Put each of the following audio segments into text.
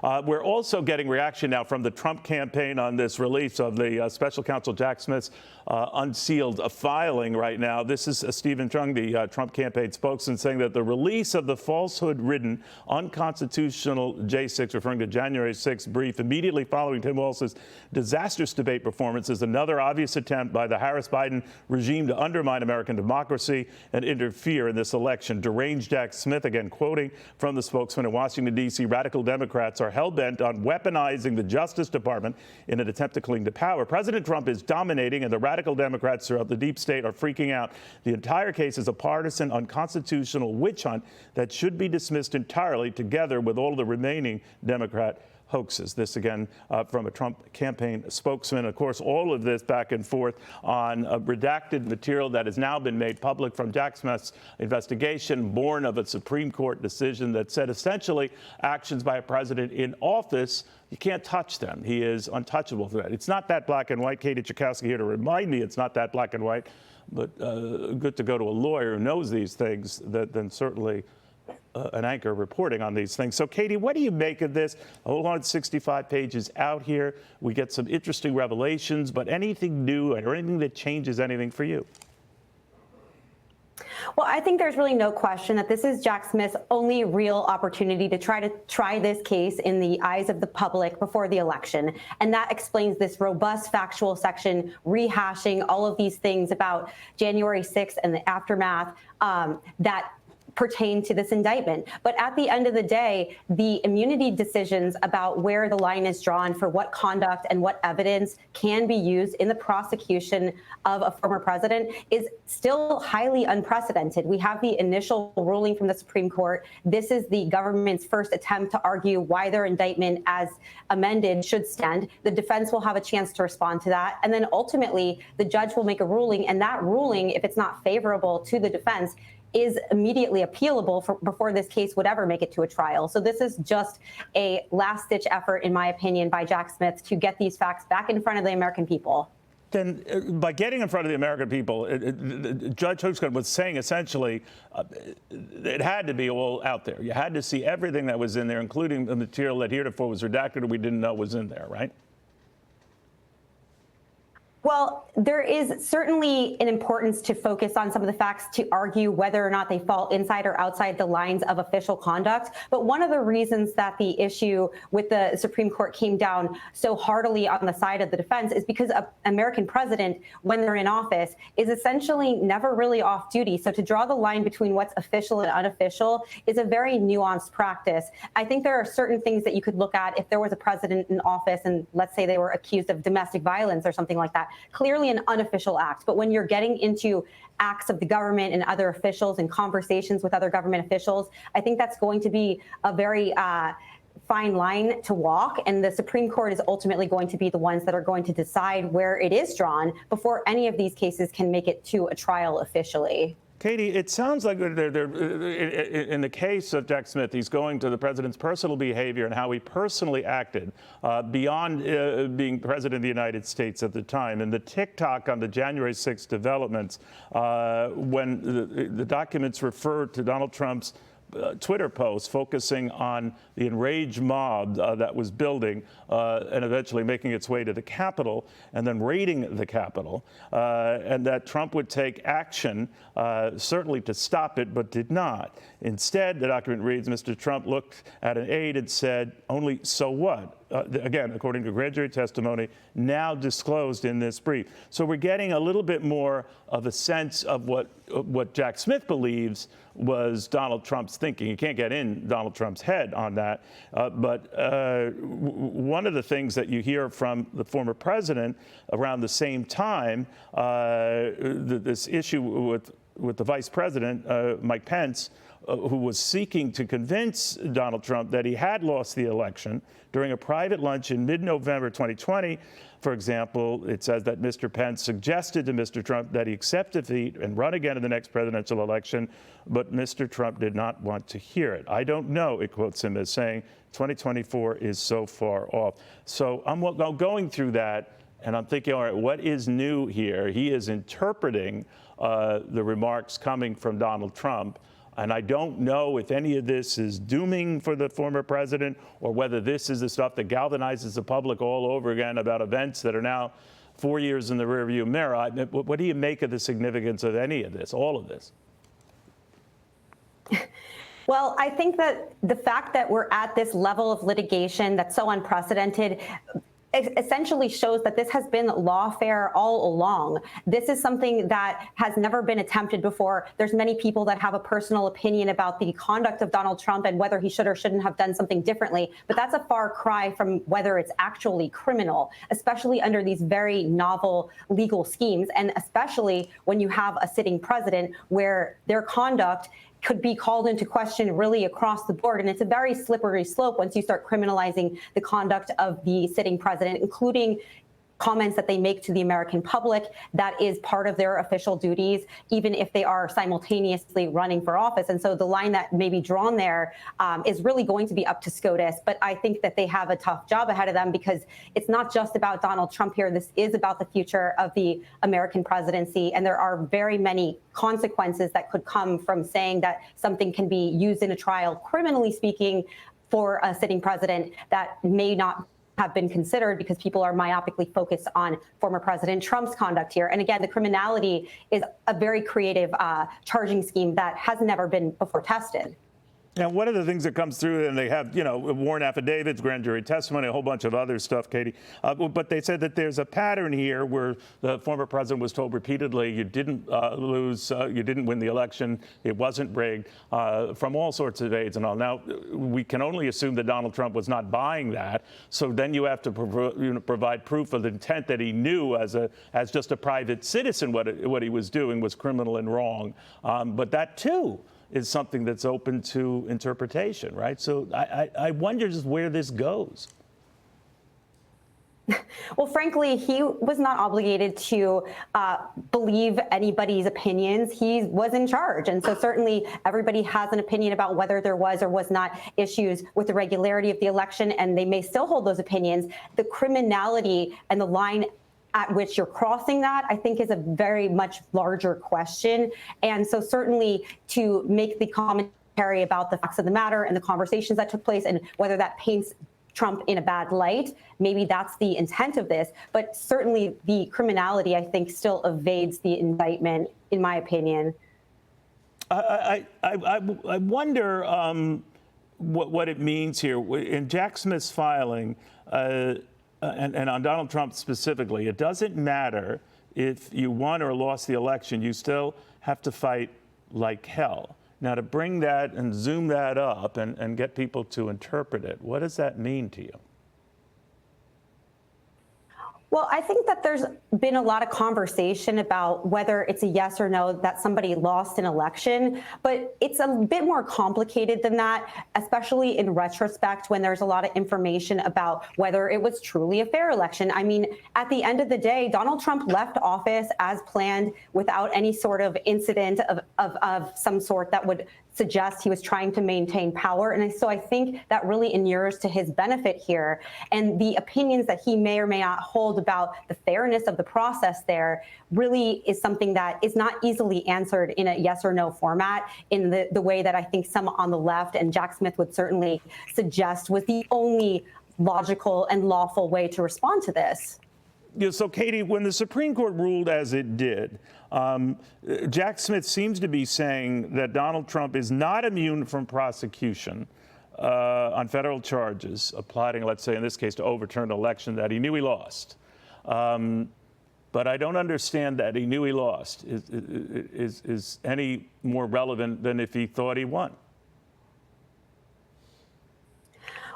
We're also getting reaction now from the Trump campaign on this release of the Special Counsel Jack Smith's unsealed filing right now. This is Stephen Chung, the Trump campaign spokesman, saying that the release of the falsehood-ridden, unconstitutional J6, referring to January 6th brief immediately following Tim Walz's disastrous debate performance, is another obvious attempt by the Harris-Biden regime to undermine American democracy and interfere in this election. Deranged Jack Smith, again quoting from the spokesman in Washington, D.C., radical Democrats are hell-bent on weaponizing the Justice Department in an attempt to cling to power. President Trump is dominating, and the radical Democrats throughout the deep state are freaking out. The entire case is a partisan, unconstitutional witch hunt that should be dismissed entirely, together with all the remaining Democrat hoaxes. This again from a Trump campaign spokesman. Of course, all of this back and forth on redacted material that has now been made public from Jack Smith's investigation, born of a Supreme Court decision that said essentially actions by a president in office, you can't touch them. He is untouchable for that. It's not that black and white. Katie Cherkasky here to remind me it's not that black and white, but good to go to a lawyer who knows these things than certainly an anchor reporting on these things. So, Katie, what do you make of this? A whole 165 pages out here. We get some interesting revelations, but anything new or anything that changes anything for you? Well, I think there's really no question that this is Jack Smith's only real opportunity to try this case in the eyes of the public before the election. And that explains this robust factual section rehashing all of these things about January 6th and the aftermath that pertain to this indictment. But at the end of the day, the immunity decisions about where the line is drawn for what conduct and what evidence can be used in the prosecution of a former president is still highly unprecedented. We have the initial ruling from the Supreme Court. This is the government's first attempt to argue why their indictment as amended should stand. The defense will have a chance to respond to that. And then ultimately, the judge will make a ruling. And that ruling, if it's not favorable to the defense, is immediately appealable before this case would ever make it to a trial. So this is just a last-ditch effort, in my opinion, by Jack Smith to get these facts back in front of the American people. Then by getting in front of the American people, Judge Hochstein was saying essentially it had to be all out there. You had to see everything that was in there, including the material that heretofore was redacted or we didn't know was in there, right? Well, there is certainly an importance to focus on some of the facts to argue whether or not they fall inside or outside the lines of official conduct. But one of the reasons that the issue with the Supreme Court came down so heartily on the side of the defense is because an American president, when they're in office, is essentially never really off duty. So to draw the line between what's official and unofficial is a very nuanced practice. I think there are certain things that you could look at if there was a president in office and let's say they were accused of domestic violence or something like that. Clearly an unofficial act, but when you're getting into acts of the government and other officials and conversations with other government officials, I think that's going to be a very fine line to walk, and the Supreme Court is ultimately going to be the ones that are going to decide where it is drawn before any of these cases can make it to a trial officially. Katie, it sounds like in the case of Jack Smith, he's going to the president's personal behavior and how he personally acted beyond being president of the United States at the time. And the TikTok on the January 6th developments, when the documents refer to Donald Trump's Twitter post focusing on the enraged mob that was building and eventually making its way to the Capitol and then raiding the Capitol, and that Trump would take action certainly to stop it, but did not. Instead, the document reads, Mr. Trump looked at an aide and said, only so what? Again, according to grand jury testimony, now disclosed in this brief. So we're getting a little bit more of a sense of what Jack Smith believes was Donald Trump's thinking. You can't get in Donald Trump's head on that. But one of the things that you hear from the former president around the same time, this issue with the vice president, Mike Pence, who was seeking to convince Donald Trump that he had lost the election during a private lunch in mid-November 2020. For example, it says that Mr. Pence suggested to Mr. Trump that he accept defeat and run again in the next presidential election, but Mr. Trump did not want to hear it. I don't know, it quotes him as saying, 2024 is so far off. So I'm going through that, and I'm thinking, all right, what is new here? He is interpreting the remarks coming from Donald Trump And I don't know if any of this is dooming for the former president or whether this is the stuff that galvanizes the public all over again about events that are now 4 years in the rearview mirror. What do you make of the significance of any of this, all of this? Well, I think that the fact that we're at this level of litigation that's so unprecedented essentially shows that this has been lawfare all along. This is something that has never been attempted before. There's many people that have a personal opinion about the conduct of Donald Trump and whether he should or shouldn't have done something differently, but that's a far cry from whether it's actually criminal, especially under these very novel legal schemes, and especially when you have a sitting president where their conduct could be called into question really across the board. And it's a very slippery slope once you start criminalizing the conduct of the sitting president, including comments that they make to the American public. That is part of their official duties, even if they are simultaneously running for office. And so the line that may be drawn there is really going to be up to SCOTUS. But I think that they have a tough job ahead of them because it's not just about Donald Trump here. This is about the future of the American presidency. And there are very many consequences that could come from saying that something can be used in a trial, criminally speaking, for a sitting president that may not have been considered because people are myopically focused on former President Trump's conduct here. And again, the criminality is a very creative charging scheme that has never been before tested. Now, one of the things that comes through, and they have, warrant affidavits, grand jury testimony, a whole bunch of other stuff, Katie. But they said that there's a pattern here where the former president was told repeatedly, you didn't lose, you didn't win the election, it wasn't rigged, from all sorts of aides and all. Now, we can only assume that Donald Trump was not buying that. So then you have to provide proof of the intent that he knew as just a private citizen what he was doing was criminal and wrong. But that, too, is something that's open to interpretation, right? So I wonder just where this goes. Well, frankly, he was not obligated to believe anybody's opinions. He was in charge. And so certainly everybody has an opinion about whether there was or was not issues with the regularity of the election, and they may still hold those opinions. The criminality and the line at which you're crossing that, I think, is a very much larger question. And so certainly to make the commentary about the facts of the matter and the conversations that took place and whether that paints Trump in a bad light, maybe that's the intent of this. But certainly the criminality, I think, still evades the indictment, in my opinion. I wonder what it means here. In Jack Smith's filing, and on Donald Trump specifically, it doesn't matter if you won or lost the election, you still have to fight like hell. Now, to bring that and zoom that up and get people to interpret it, what does that mean to you? Well, I think that there's been a lot of conversation about whether it's a yes or no that somebody lost an election, but it's a bit more complicated than that, especially in retrospect when there's a lot of information about whether it was truly a fair election. I mean, at the end of the day, Donald Trump left office as planned without any sort of incident of some sort that would suggest he was trying to maintain power. And so I think that really inures to his benefit here. And the opinions that he may or may not hold about the fairness of the process there really is something that is not easily answered in a yes or no format in the way that I think some on the left and Jack Smith would certainly suggest was the only logical and lawful way to respond to this. Yeah, so, Katie, when the Supreme Court ruled as it did, Jack Smith seems to be saying that Donald Trump is not immune from prosecution on federal charges, applying, let's say, in this case, to overturn an election that he knew he lost. But I don't understand that he knew he lost is any more relevant than if he thought he won.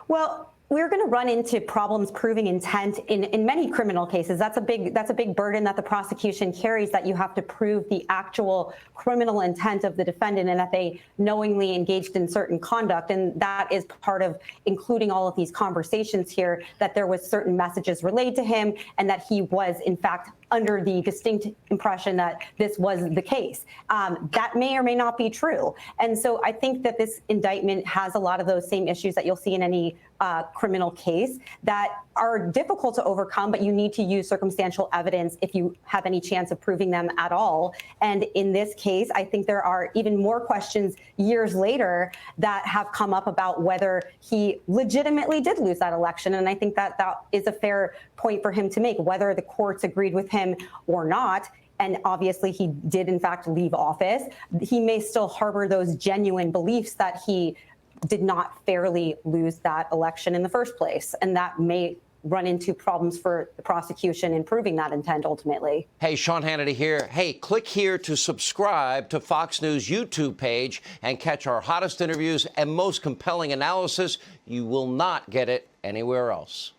Well, we're going to run into problems proving intent in many criminal cases. That's a big burden that the prosecution carries, that you have to prove the actual criminal intent of the defendant and that they knowingly engaged in certain conduct. And that is part of including all of these conversations here, that there was certain messages relayed to him and that he was, in fact, under the distinct impression that this was the case. That may or may not be true. And so I think that this indictment has a lot of those same issues that you'll see in any criminal case that are difficult to overcome, but you need to use circumstantial evidence if you have any chance of proving them at all. And in this case, I think there are even more questions years later that have come up about whether he legitimately did lose that election. And I think that that is a fair point for him to make, whether the courts agreed with him or not. And obviously he did in fact leave office. He may still harbor those genuine beliefs that he did not fairly lose that election in the first place. And that may run into problems for the prosecution in proving that intent ultimately. Hey, Sean Hannity here. Hey, click here to subscribe to Fox News YouTube page and catch our hottest interviews and most compelling analysis. You will not get it anywhere else.